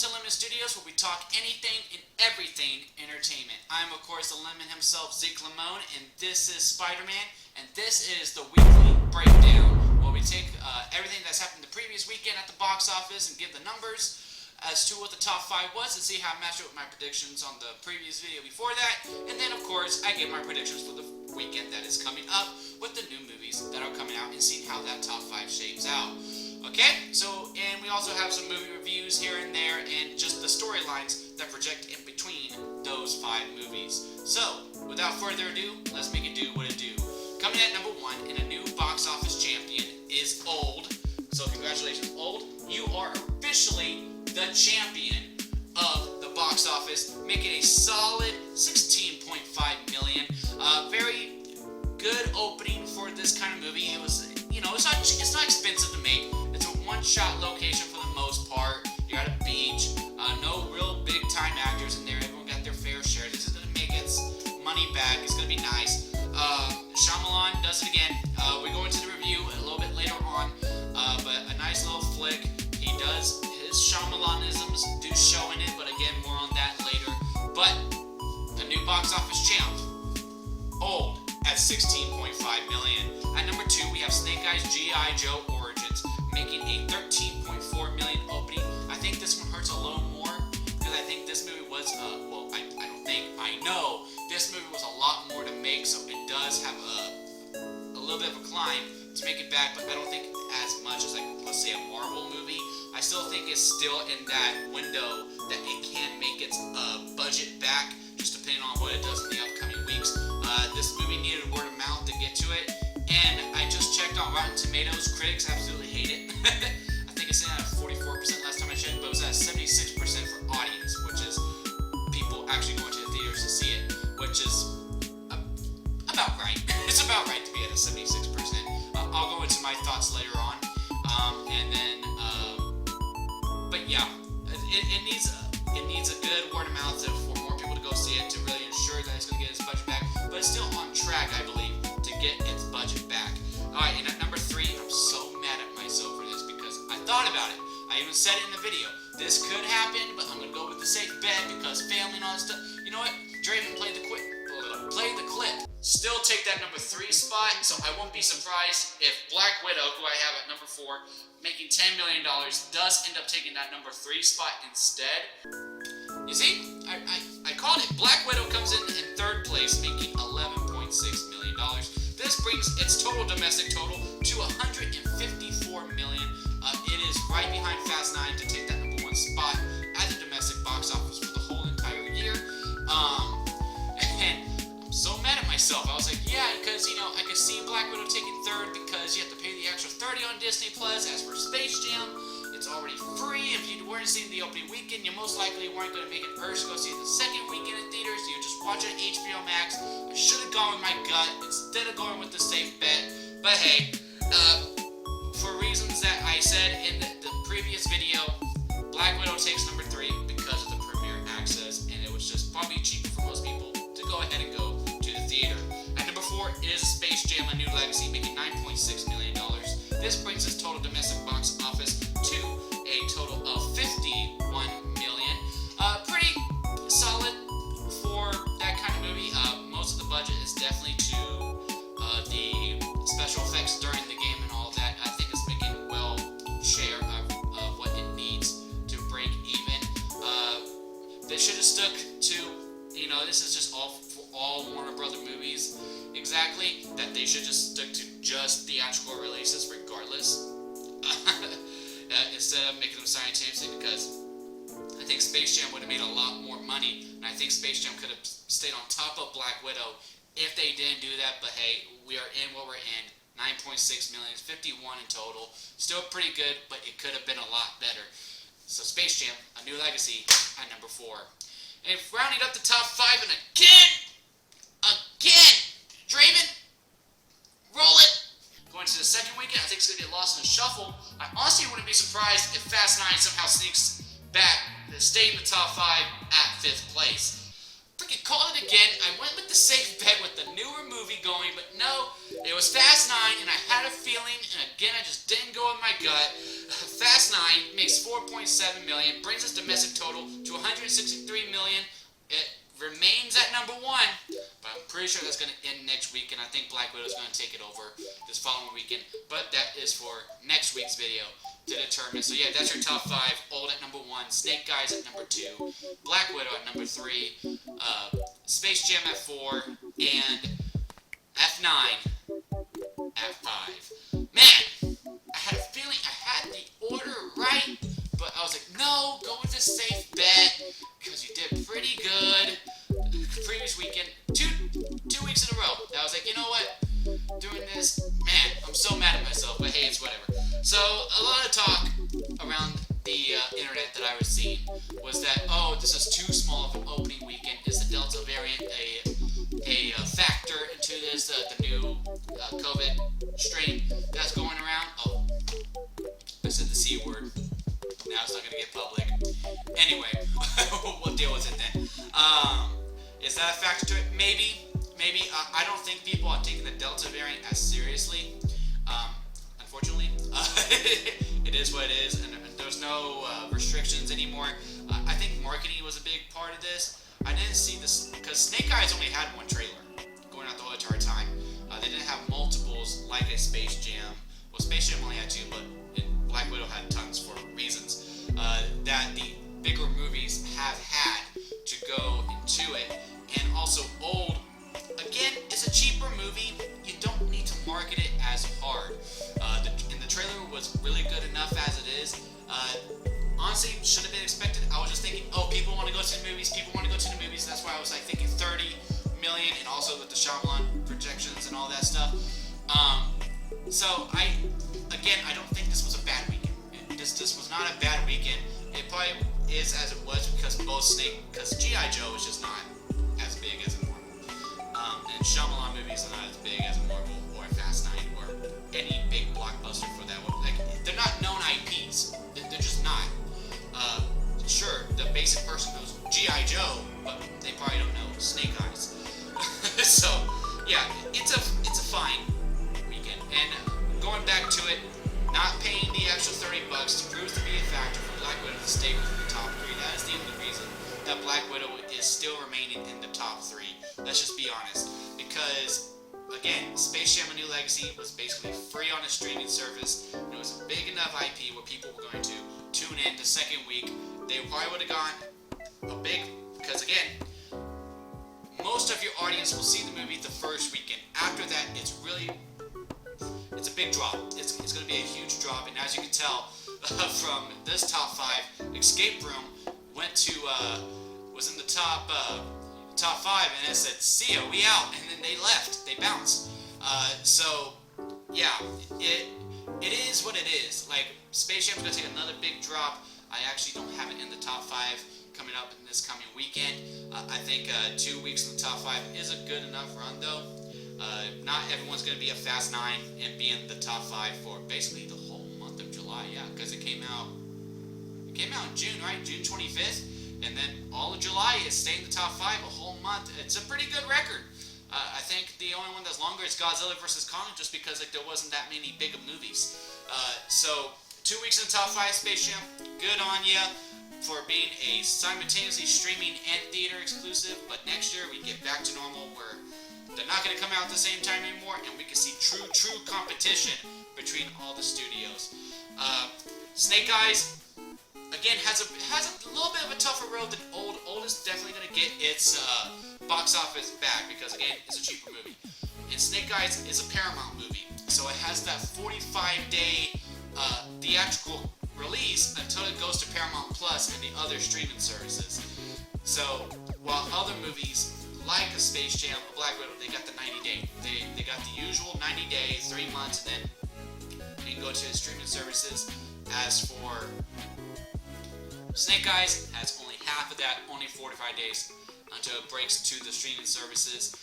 to Lemon Studios, where we talk anything and everything entertainment. I'm, of course, the Lemon himself, Zeke Lamone, and this is Spider-Man, and this is the weekly breakdown, where we take everything that's happened the previous weekend at the box office and give the numbers as to what the top 5 was and see how it matched up with my predictions on the previous video before that. And then, of course, I give my predictions for the weekend that is coming up with the new movies that are coming out and seeing how that top 5 shapes out. Okay, so, and we also have some movie reviews here and there and just the storylines that project in between those 5 movies. So, without further ado, let's make it do what it do. Coming at number 1 and a new box office champion is Old. So congratulations, Old. You are officially the champion of the box office, making a solid $16.5 million. Very good opening for this kind of movie. It was, it's not expensive to make. It's a one-shot location for the most part. You got a beach, no real big-time actors in there. Everyone got their fair share. This is gonna make its money back. It's gonna be nice. Shyamalan does it again. We go into the review a little bit later on, but a nice little flick. He does his Shyamalan-isms do show in it, but again, more on that later. But the new box office champ, Old, at $16.5 million. At number 2, we have Snake Eyes G.I. Joe Origins, making a $13.4 million opening. I think this one hurts a little more, because I think this movie was, I know this movie was a lot more to make, so it does have a little bit of a climb to make it back, but I don't think as much as, let's say, a Marvel movie. I still think it's still in that window that it can make its budget back, just depending on what it does in the upcoming weeks. This movie needed word of mouth to get to it, and I just checked on Rotten Tomatoes. Critics absolutely hate it. I think it's at 44% last time I checked, but it was at 76% for audience, which is people actually going to the theaters to see it, which is about right. It's about right to be at a 76%. I'll go into my thoughts later on, but yeah, it needs a good word of mouth for more people to go see it to really ensure that it's going to get its budget back. But it's still on track, I believe, to get its budget back. All right, and at number 3, I'm so mad at myself for this because I thought about it. I even said it in the video. This could happen, but I'm going to go with the safe bet because family and all that stuff. You know what? Draven played the clip. Still take that number 3 spot, so I won't be surprised if Black Widow, who I have at number 4, making $10 million, does end up taking that number 3 spot instead. You see, I called it. Black Widow comes in 3rd place, making $11.6 million. This brings its total domestic total to $154 million. It is right behind Fast 9 to take that number 1 spot at the domestic box office for the whole entire year. And I'm so mad at myself. I was like, yeah, because, I could see Black Widow taking 3rd because you have to pay the extra $30 on Disney+. As for Space Jam, it's already free. If you weren't seeing the opening weekend, you most likely weren't going to make an urge to go see it the second weekend in theaters. You just watch it on HBO Max. I should have gone with my gut instead of going with the safe bet. But hey, for reasons that I said in the previous video, Black Widow takes number 3 because of the premiere access, and it was just probably cheaper for most people to go ahead and go to the theater. At number 4 is Space Jam: A New Legacy, making $9.6 million. This brings its total domestic box office to a total of $51 million. Pretty solid for that kind of movie. Most of the budget is definitely to the special effects during the game and all that. I think it's making well share of what it needs to break even. They should have stuck to, this is just all Warner Brother movies exactly, that they should just stick to just theatrical releases regardless. Instead of making them simultaneously, because I think Space Jam would have made a lot more money, and I think Space Jam could have stayed on top of Black Widow if they didn't do that. But hey, we are in what we're in. 9.6 million, 51 in total. Still pretty good, but it could have been a lot better. So Space Jam: A New Legacy at number 4. And rounding up the top 5, and again, Draven, roll it. Going to the second weekend, I think it's going to get lost in the shuffle. I honestly wouldn't be surprised if Fast 9 somehow sneaks back to stay in the top 5 at 5th place. freaking called it again. I went with the safe bet with the newer movie going, but no, it was Fast 9, and I had a feeling, and again, I just didn't go with my gut. Fast 9 makes $4.7 million, brings its domestic total to $163 million. It remains at number 1, but I'm pretty sure that's going to end next week, and I think Black Widow is going to take it over this following weekend, but that is for next week's video to determine. So yeah, that's your top 5. Old at number 1, Snake Eyes at number 2, Black Widow at number 3, Space Jam at 4, and F9 at 5. Man, I had a feeling I had the order right, but I was like, no, go with the safe bet, because you did pretty good the previous weekend, two weeks in a row. I was like, you know what, doing this, man, I'm so mad at myself, but hey, it's whatever. So, a lot of talk around the internet that I was seeing was that, oh, this is too small of an opening weekend. Is the Delta variant a factor into this, the new COVID strain that's going around? Oh, I said the C word. Now it's not going to get public. Anyway, we'll deal with it then. Is that a factor to it? Maybe. I don't think people are taking the Delta variant as seriously. Unfortunately, it is what it is, and there's no restrictions anymore. I think marketing was a big part of this. I didn't see this because Snake Eyes only had one trailer going out the whole entire time. They didn't have multiples like a Space Jam. Well, Space Jam only had 2, but Black Widow had tons for reasons that the bigger movies have had to go into it. And also, Old, again, is a cheaper movie. You don't need to market it as hard. And the trailer was really good enough as it is. Honestly, should have been expected. I was just thinking, oh, people want to go to the movies. That's why I was like thinking 30 million, and also with the Shyamalan projections and all that stuff. So I don't think this was a bad weekend. This was not a bad weekend. It probably is as it was because because G.I. Joe is just not as big as a Marvel. And Shyamalan movies are not as big as a Marvel or Fast 9 or any big blockbuster for that one. Like, they're not known IPs. They're just not. Sure, the basic person knows G.I. Joe, but they probably don't know Snake Eyes. So, yeah, it's a fine weekend. And going back to it, not paying the extra $30 proves to be a factor for Black Widow to stay within the top 3. That is the only reason that Black Widow is still remaining in the top 3. Let's just be honest. Because, again, Space Jam: A New Legacy was basically free on a streaming service. And it was a big enough IP where people were going to tune in the second week. They probably would have gone because again, most of your audience will see the movie the first weekend. After that, it's a big drop. It's going to be a huge drop, and as you can tell from this top 5, Escape Room was in the top 5, and it said, "See ya, we out," and then they left. They bounced. So yeah, it is what it is. Like, Space Jam's going to take another big drop. I actually don't have it in the top 5 coming up in this coming weekend. I think 2 weeks in the top 5 is a good enough run, though. Not everyone's going to be a Fast 9 and be in the top 5 for basically the whole month of July. Yeah, because it came out in June, right? June 25th. And then all of July is staying in the top 5 a whole month. It's a pretty good record. I think the only one that's longer is Godzilla vs. Kong, just because there wasn't that many big movies. So 2 weeks in the top 5, Space Jam. Good on ya for being a simultaneously streaming and theater exclusive. But next year we get back to normal where they're not going to come out at the same time anymore, and we can see true competition between all the studios. Snake Eyes, again, has a little bit of a tougher road than Old. Old is definitely going to get its box office back because, again, it's a cheaper movie. And Snake Eyes is a Paramount movie, so it has that 45-day theatrical release until it goes to Paramount Plus and the other streaming services. So while other movies like a Space Jam, a Black Widow, they got the 90-day. They got the usual 90-day, 3 months, and then you can go to the streaming services. As for Snake Eyes, has only half of that, only 45 days until it breaks to the streaming services.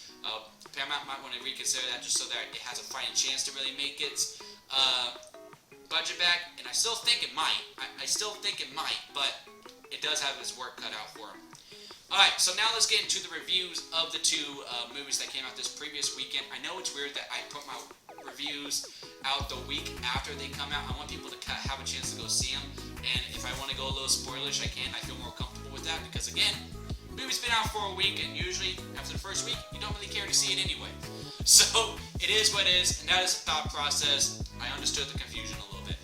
Paramount might want to reconsider that just so that it has a fighting chance to really make its budget back, and I still think it might. I still think it might, but it does have its work cut out for them. Alright, so now let's get into the reviews of the two movies that came out this previous weekend. I know it's weird that I put my reviews out the week after they come out. I want people to have a chance to go see them, and if I want to go a little spoilerish, I can. I feel more comfortable with that because, again, the movie's been out for a week, and usually after the first week, you don't really care to see it anyway. So, it is what it is, and that is the thought process. I understood the confusion a little bit.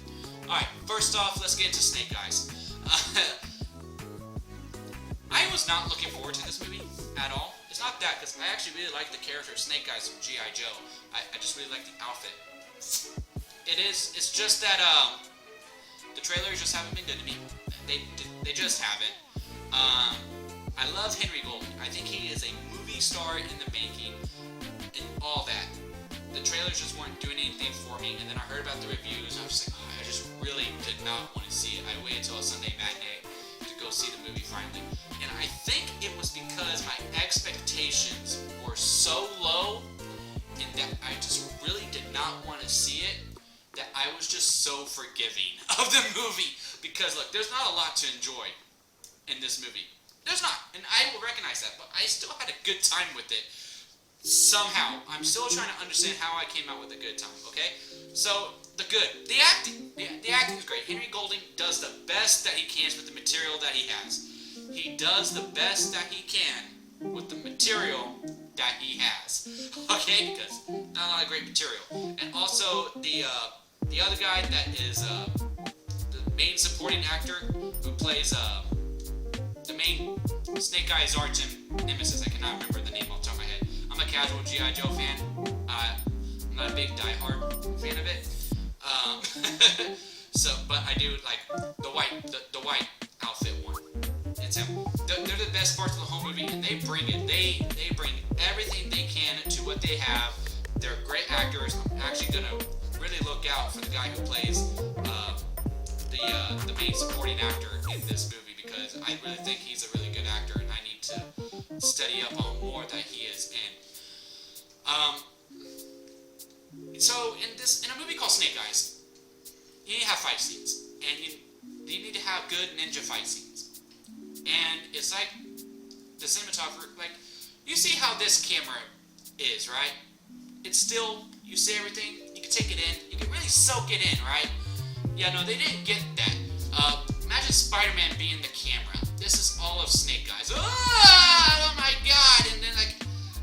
Alright, first off, let's get into Snake Eyes. I was not looking forward to this movie at all. It's not that, because I actually really like the character of Snake Eyes from G.I. Joe. I just really like the outfit. It's just that the trailers just haven't been good to me. They just haven't. I love Henry Golding. I think he is a movie star in the making and all that. The trailers just weren't doing anything for me, and then I heard about the reviews, and I was just like, oh, I just really did not want to see it. I waited until a Sunday matinee to go see the movie finally. And I think it was because my expectations were so low and that I just really did not want to see it, that I was just so forgiving of the movie. Because look, there's not a lot to enjoy in this movie. There's not, and I will recognize that, but I still had a good time with it. Somehow. I'm still trying to understand how I came out with a good time, okay? So, the good. The acting. The acting is great. Henry Golding does the best that he can with the material that he has. He does the best that he can with the material that he has. Okay? Because not a lot of great material. And also, the other guy that is the main supporting actor who plays the main Snake Eyes arch nemesis. I cannot remember the name off the top of my head. I'm a casual G.I. Joe fan. I'm not a big die-hard fan of it. But I do like the white outfit one. It's him. They're the best parts of the whole movie, and they bring it. They bring everything they can to what they have. They're great actors. I'm actually gonna really look out for the guy who plays the main supporting actor in this movie, because I really think he's a really good actor, and I need to study up on more that he is in. So in a movie called Snake Eyes, you need to have fight scenes, and you need to have good ninja fight scenes. And it's like the cinematographer, like, you see how this camera is, right? It's still, you see everything, you can take it in, you can really soak it in, right? Yeah, no, they didn't get that. Imagine Spider-Man being the camera. This is all of Snake Eyes. Oh my god! And then, like,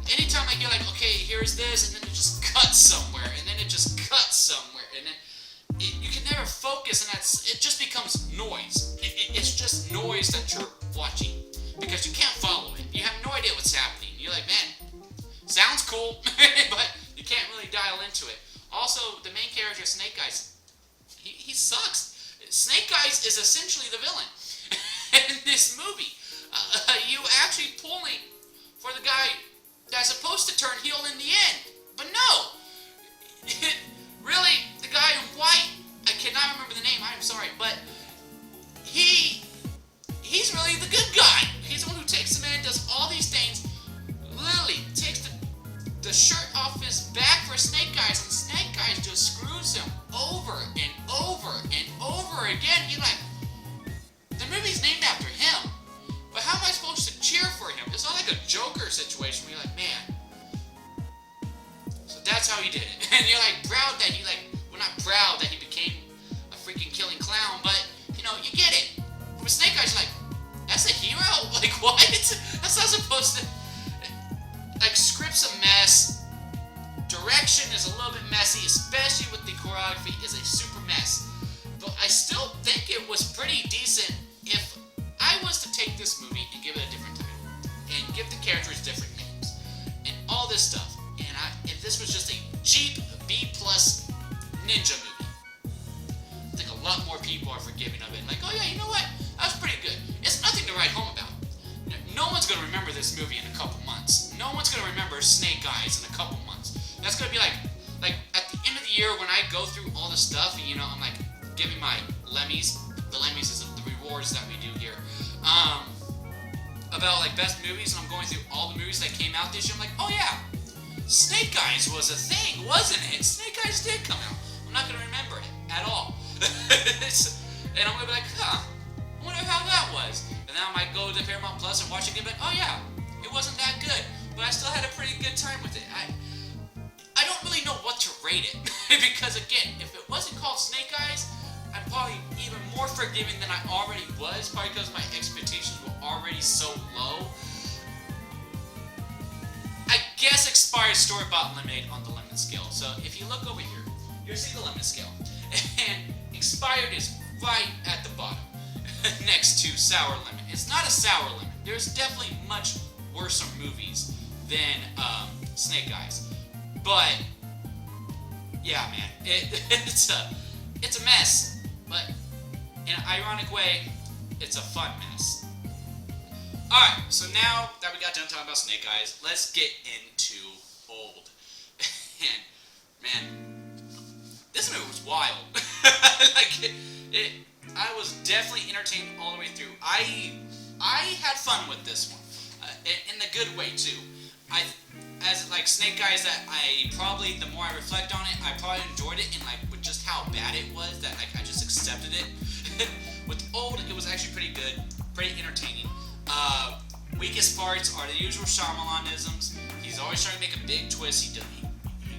anytime I get, like, okay, here's this, and then it just cuts somewhere, and then it just cuts somewhere, and then you can never focus, and it just becomes noise. It's just noise that you're watching, because you can't follow it. You have no idea what's happening. You're like, man, sounds cool, but you can't really dial into it. Also, the main character, Snake Eyes, he sucks. Snake Eyes is essentially the villain in this movie. You actually pulling for the guy that's supposed to turn heel in the end, but no. Really, the guy in white, I cannot remember the name, I'm sorry, but he's really the good guy. He's the one who takes him in, does all these things, literally takes the shirt off his back for Snake Eyes, and Snake Eyes just screws him over and over and over again. You're like, the movie's named after him, but how am I supposed to cheer for him? It's not like a Joker situation where you're like, man. So that's how he did it. And you're like proud that he, like, well, not proud that he became a freaking killing clown, but, you know, you get it. With Snake Eyes, you're like, that's a hero? Like, what? That's not supposed to... Like, script's a mess. Direction is a little bit messy, especially with the choreography is a super mess. But I still think it was pretty decent if I was to take this movie and give it a different title, and give the characters different names, and all this stuff, and if this was just a cheap B-plus ninja movie, I think a lot more people are forgiving of it. Like, oh yeah, you know what? That was pretty good. It's nothing to write home about. No one's going to remember this movie in a couple months. No one's going to remember Snake Eyes in a couple months. That's going to be like at the end of the year when I go through all the stuff, and, you know, I'm like giving my Lemmys. The Lemmys is the rewards that we do here. About like best movies, and I'm going through all the movies that came out this year. I'm like, oh yeah, Snake Eyes was a thing, wasn't it? Snake Eyes did come out. I'm not going to remember it at all. And I'm going to be like, huh, I wonder how that was. And then then I might go to Paramount Plus and watch it again, but oh yeah, it wasn't that good, but I still had a pretty good time with it. I don't really know what to rate it because again, if it wasn't called Snake Eyes, I'm probably even more forgiving than I already was, probably because my expectations were already so low. I guess expired store-bought lemonade on the lemon scale. So if you look over here, you'll see the lemon scale, and expired is right at the bottom, next to sour lemon. It's not a sour lemon. There's definitely much worse movies than Snake Eyes, but yeah, man, it's a mess, but in an ironic way, it's a fun mess. Alright, so now that we got done talking about Snake Eyes, let's get into Old. And man, this movie was wild. Like I was definitely entertained all the way through. I had fun with this one, in the good way too. As like Snake Eyes, that I probably, the more I reflect on it, I probably enjoyed it, and like with just how bad it was, that like I just accepted it. With Old, it was actually pretty good, pretty entertaining. Weakest parts are the usual Shyamalan-isms. He's always trying to make a big twist. He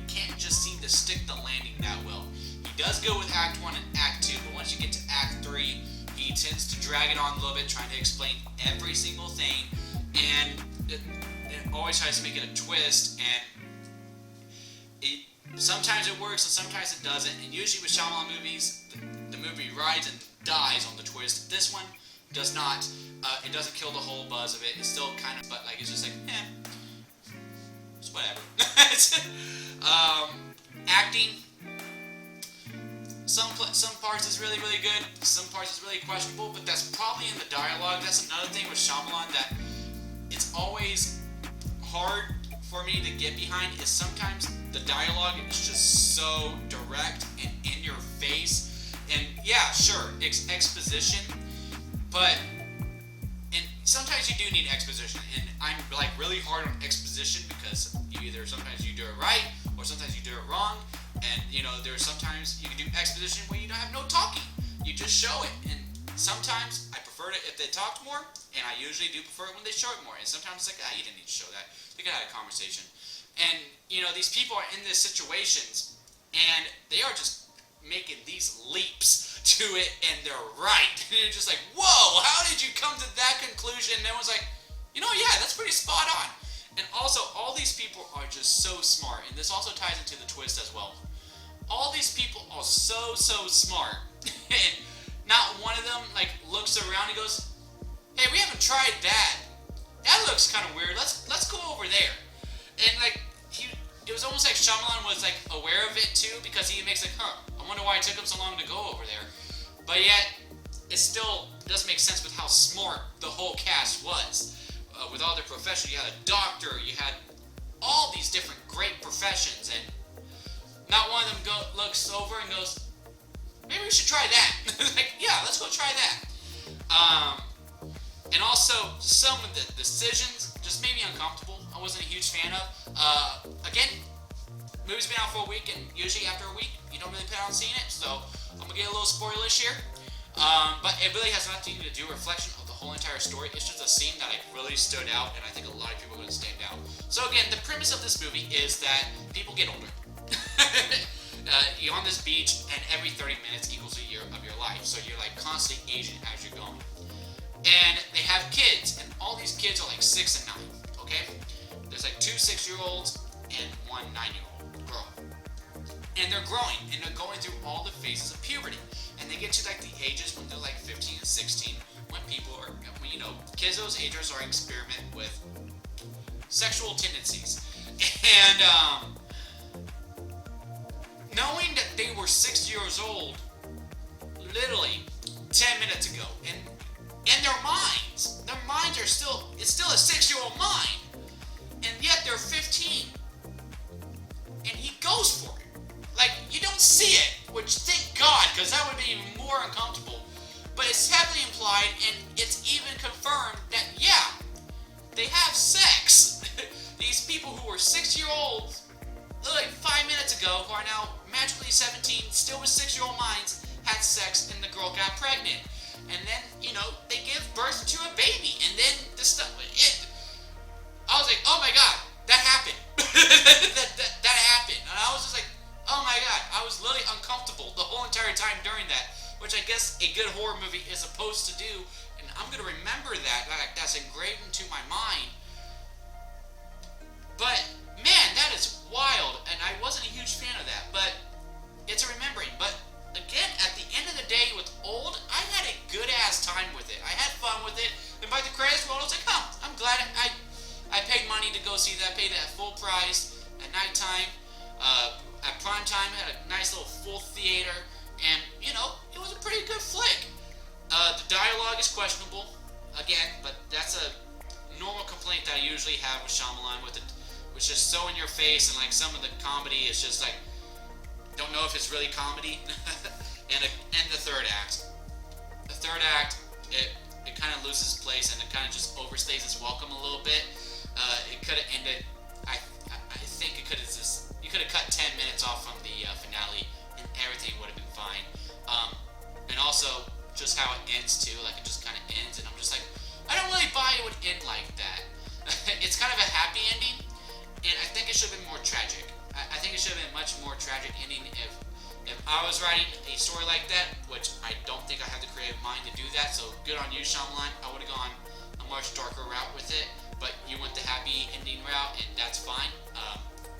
can't just seem to stick the landing that well. He does go with Act 1 and Act 2, but once you get to Act 3, he tends to drag it on a little bit, trying to explain every single thing, and it always tries to make it a twist, and sometimes it works and sometimes it doesn't, and usually with Shyamalan movies, the movie rides and dies on the twist. This one does not. It doesn't kill the whole buzz of it. It's still kind of, but like it's just like, it's whatever. Acting, some parts is really, really good. Some parts is really questionable, but that's probably in the dialogue. That's another thing with Shyamalan that it's always hard for me to get behind, is sometimes the dialogue is just so direct and in your face. And yeah, sure, it's exposition, but sometimes you do need exposition, and I'm like really hard on exposition because sometimes you do it right or sometimes you do it wrong, and there's sometimes you can do exposition where you don't have no talking, you just show it, and sometimes I prefer it if they talked more, and I usually do prefer it when they show it more, and sometimes it's like, you didn't need to show that, they could have had a conversation. And these people are in these situations and they are just making these leaps to it, and they're right. And you're just like, whoa, how did you come to that conclusion? And everyone's like, yeah, that's pretty spot on. And also, all these people are just so smart, and this also ties into the twist as well. All these people are so smart, and not one of them like looks around and goes, hey, we haven't tried that. That looks kind of weird. Let's go over there. And like it was almost like Shyamalan was like aware of it too, because he makes like, I wonder why it took him so long to go over there. But yet, it still doesn't make sense with how smart the whole cast was. With all their professions, you had a doctor, you had all these different great professions, and not one of them looks over and goes, maybe we should try that. Like, yeah, let's go try that. And also, some of the decisions just made me uncomfortable. I wasn't a huge fan of. Again, movie's been out for a week, and usually after a week, you don't really plan on seeing it, so I'm gonna get a little spoilerish here. But it really has nothing to do with reflection of the whole entire story. It's just a scene that like really stood out, and I think a lot of people are gonna stand out. So again, the premise of this movie is that people get older. You're on this beach, and every 30 minutes equals a year of your life. So you're like constantly aging as you're going. And they have kids, and all these kids are like 6 and 9, okay? There's like 2 6-year-olds and 1 9-year-old girl. And they're growing, and they're going through all the phases of puberty. And they get to like the ages when they're like 15 and 16, when people are, kids those ages are experiment with sexual tendencies. And knowing that they were 6 years old, literally 10 minutes ago, and their minds are it's still a 6-year-old mind, and yet they're 15, and he goes for it. Like, you don't see it, which thank God, because that would be even more uncomfortable, but it's heavily implied, and it's even confirmed that, yeah, they have sex. These people who were 6-year-olds, like 5 minutes ago, who are now magically 17, still with 6-year-old minds, had sex, and the girl got pregnant. And then, they give birth to a baby. I'm gonna remember that. Like, that's engraved into my mind. But man, that is wild, and I wasn't a huge fan of that. But it's a remembering. But again, at the end of the day, with Old, I had a good ass time with it. I had fun with it. And by the credits roll, I was like, huh, I'm glad I paid money to go see that. I paid that full price at nighttime. At prime time, had a nice little full theater, and you know, it was a pretty good flick. The dialogue is questionable, again, but that's a normal complaint that I usually have with Shyamalan, with it, which is so in your face, and like some of the comedy is just like, don't know if it's really comedy. and the third act, it kind of loses place, and it kind of just overstays its welcome a little bit. It could have ended. I think it could have just. You could have cut 10 minutes off from the finale, and everything would have been fine. And also, just how it ends too, like it just kind of ends, and I'm just like, I don't really buy it would end like that. It's kind of a happy ending, and I think it should have been more tragic. I think it should have been a much more tragic ending if I was writing a story like that, which I don't think I have the creative mind to do that, so good on you, Shyamalan. I would have gone a much darker route with it, but you went the happy ending route, and that's fine.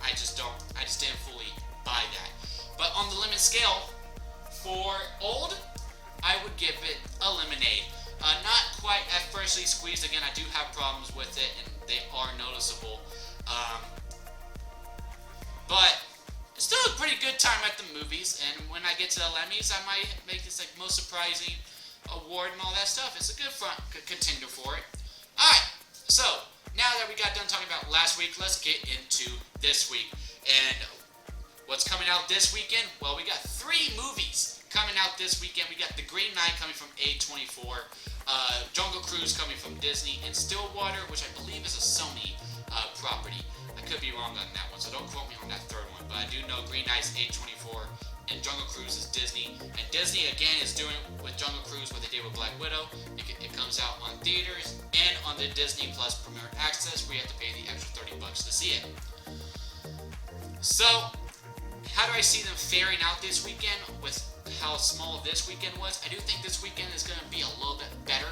I just didn't fully buy that. But on the lemon scale, for Old, I would give it a lemonade. Not quite at freshly squeezed. Again, I do have problems with it, and they are noticeable. But it's still a pretty good time at the movies, and when I get to the Emmys, I might make this like most surprising award and all that stuff. It's a good contender for it. Alright, so now that we got done talking about last week, let's get into this week. And what's coming out this weekend? Well, we got 3 movies coming out this weekend. We got The Green Knight coming from A24, Jungle Cruise coming from Disney, and Stillwater, which I believe is a Sony property. I could be wrong on that one, so don't quote me on that third one. But I do know Green Knight's A24 and Jungle Cruise is Disney. And Disney, again, is doing with Jungle Cruise what they did with Black Widow. It comes out on theaters and on the Disney Plus Premier Access, where you have to pay the extra $30 to see it. So, how do I see them faring out this weekend with how small this weekend was? I do think this weekend is going to be a little bit better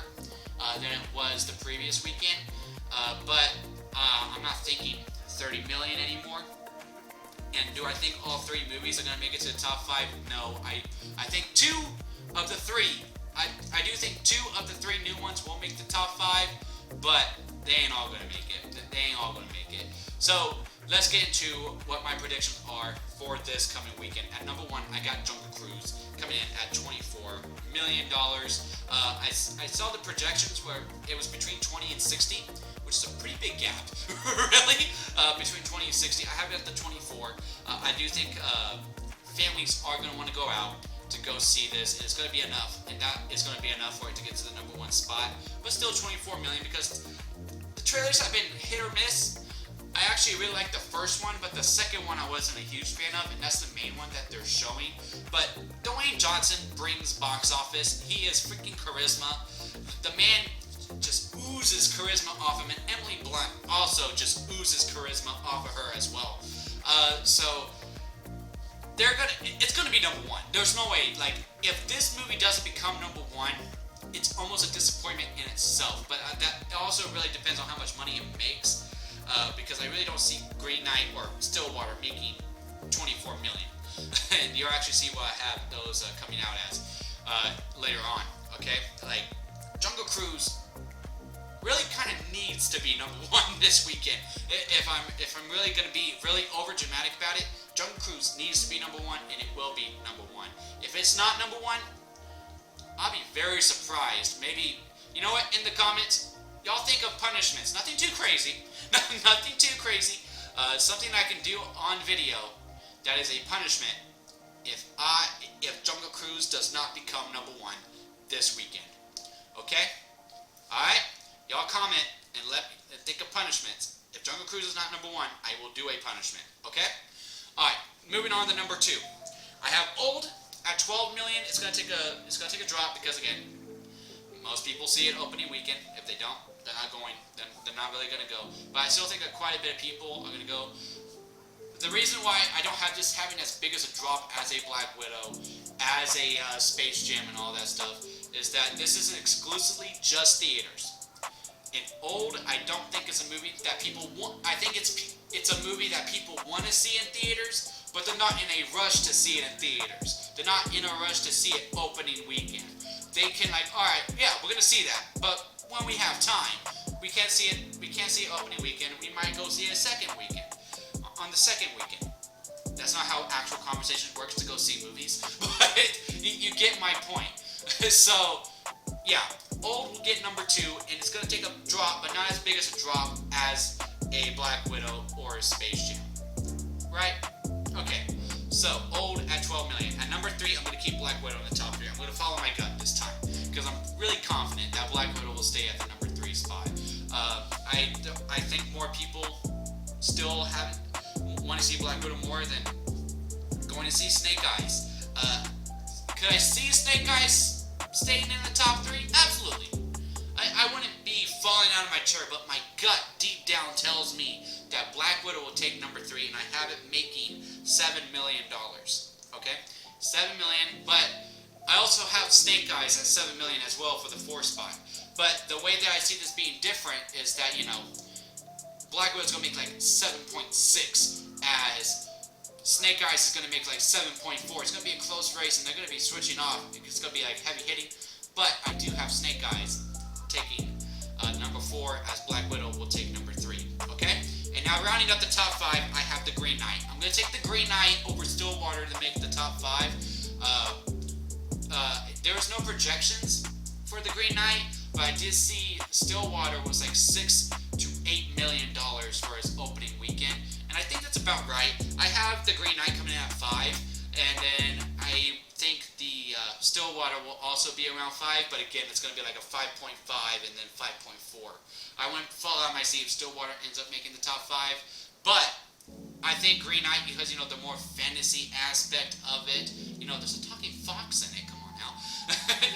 than it was the previous weekend. But I'm not thinking 30 million anymore. And do I think all 3 movies are going to make it to the top 5? No. I think 2 of the 3. I do think 2 of the 3 new ones will make the top 5, but they ain't all going to make it. So, let's get into what my predictions are for this coming weekend. At number 1, I got Jungle Cruise coming in at $24 million. I saw the projections where it was between 20 and 60, which is a pretty big gap, really, between 20 and 60. I have it at the 24. I do think families are going to want to go out to go see this, and it's going to be enough, and that is going to be enough for it to get to the number 1 spot. But still 24 million, because the trailers have been hit or miss. I actually really like the first one, but the second one I wasn't a huge fan of, and that's the main one that they're showing. But Dwayne Johnson brings box office. He is freaking charisma. The man just oozes charisma off him, and Emily Blunt also just oozes charisma off of her as well. So it's gonna be number 1. There's no way. Like, if this movie doesn't become number 1, it's almost a disappointment in itself. But that also really depends on how much money it makes. Because I really don't see Green Knight or Stillwater making 24 million. And you'll actually see what I have those coming out as later on. Okay, like Jungle Cruise really kind of needs to be number 1 this weekend. If I'm really gonna be really over dramatic about it, Jungle Cruise needs to be number 1, and it will be number 1. If it's not number 1, I'll be very surprised. Maybe, you know what? In the comments, y'all think of punishments. Nothing too crazy. Nothing too crazy. Something I can do on video that is a punishment if Jungle Cruise does not become number 1 this weekend. Okay? Alright? Y'all comment and let me think of punishments. If Jungle Cruise is not number 1, I will do a punishment. Okay? Alright, moving on to number 2. I have Old at 12 million. It's gonna take a drop because, again, most people see it opening weekend. If they don't, they're not going. They're not really going to go. But I still think that quite a bit of people are going to go. The reason why I don't have this having as big as a drop as a Black Widow, as a Space Jam and all that stuff, is that this isn't exclusively just theaters. And Old, I don't think is a movie that people want. I think it's a movie that people want to see in theaters, but they're not in a rush to see it in theaters. They're not in a rush to see it opening weekend. They can all right, yeah, we're gonna see that, but when we have time, we can't see it opening weekend. We might go see it second weekend, on the second weekend. That's not how actual conversation works to go see movies, but you get my point. So, yeah, Old will get number 2, and it's going to take a drop, but not as big as a drop as a Black Widow or a Space Jam. Right? Okay, so Old at 12 million. At number 3, I'm going to keep Black Widow in the top 3. I'm going to follow my gut this time, because I'm really confident that Black Widow will stay at the number 3 spot. I think more people still want to see Black Widow more than going to see Snake Eyes. Could I see Snake Eyes staying in the top 3? Absolutely. I wouldn't be falling out of my chair, but my gut deep down tells me that Black Widow will take number 3, and I have it making $7 million. Okay? $7 million, but I also have Snake Eyes at $7 million as well for the 4 spot. But the way that I see this being different is that, Black Widow's going to make like 7.6 as Snake Eyes is going to make like 7.4. It's going to be a close race, and they're going to be switching off. It's going to be like heavy hitting. But I do have Snake Eyes taking number 4, as Black Widow will take number 3. Okay? And now rounding up the top 5, I have the Green Knight. I'm going to take the Green Knight over Stillwater to make the top 5. There was no projections for the Green Knight, but I did see Stillwater was like $6 to $8 million for his opening weekend, and I think that's about right. I have the Green Knight coming in at 5, and then I think the Stillwater will also be around 5, but again, it's going to be like a 5.5 and then 5.4. I wouldn't fall out of my seat if Stillwater ends up making the top 5, but I think Green Knight, because, the more fantasy aspect of it, there's a talking fox in it, come on now.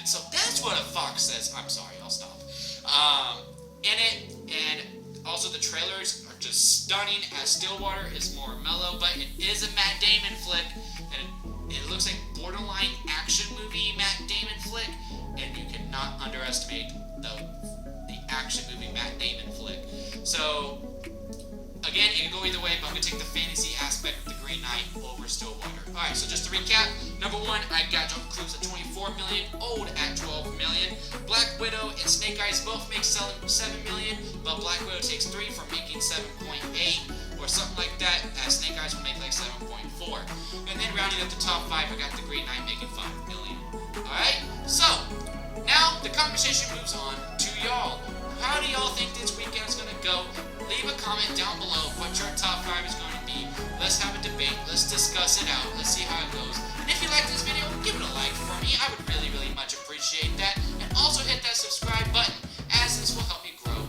So that's what a fox says. I'm sorry, I'll stop. In it, and also the trailers are just stunning, as Stillwater is more mellow, but it is a Matt Damon flick, and it looks like borderline action movie Matt Damon flick, and you cannot underestimate the action movie Matt Damon flick. So, again, it can go either way, but I'm going to take the fantasy aspect of the Green Knight over Stillwater. Alright, so just to recap, number 1, I got Jungle Cruise at 24 million, Old at 12 million, Black Widow and Snake Eyes both make 7 million, but Black Widow takes 3 for making 7.8, or something like that, as Snake Eyes will make like 7.4. And then rounding up the top 5, I got the Green Knight making 5 million. Alright, so, now the conversation moves on to y'all. How do y'all think this weekend is going to go? Leave a comment down below what your top 5 is going to be. Let's have a debate. Let's discuss it out. Let's see how it goes. And if you like this video, give it a like for me. I would really, really much appreciate that. And also hit that subscribe button, as this will help me grow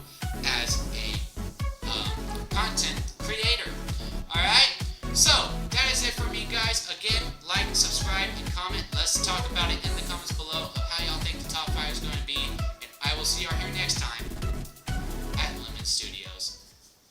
as a content creator. Alright? So, that is it for me, guys. Again, like, subscribe, and comment. Let's talk about it in the comments below of how y'all think the top 5 is going to be. And I will see y'all here next time.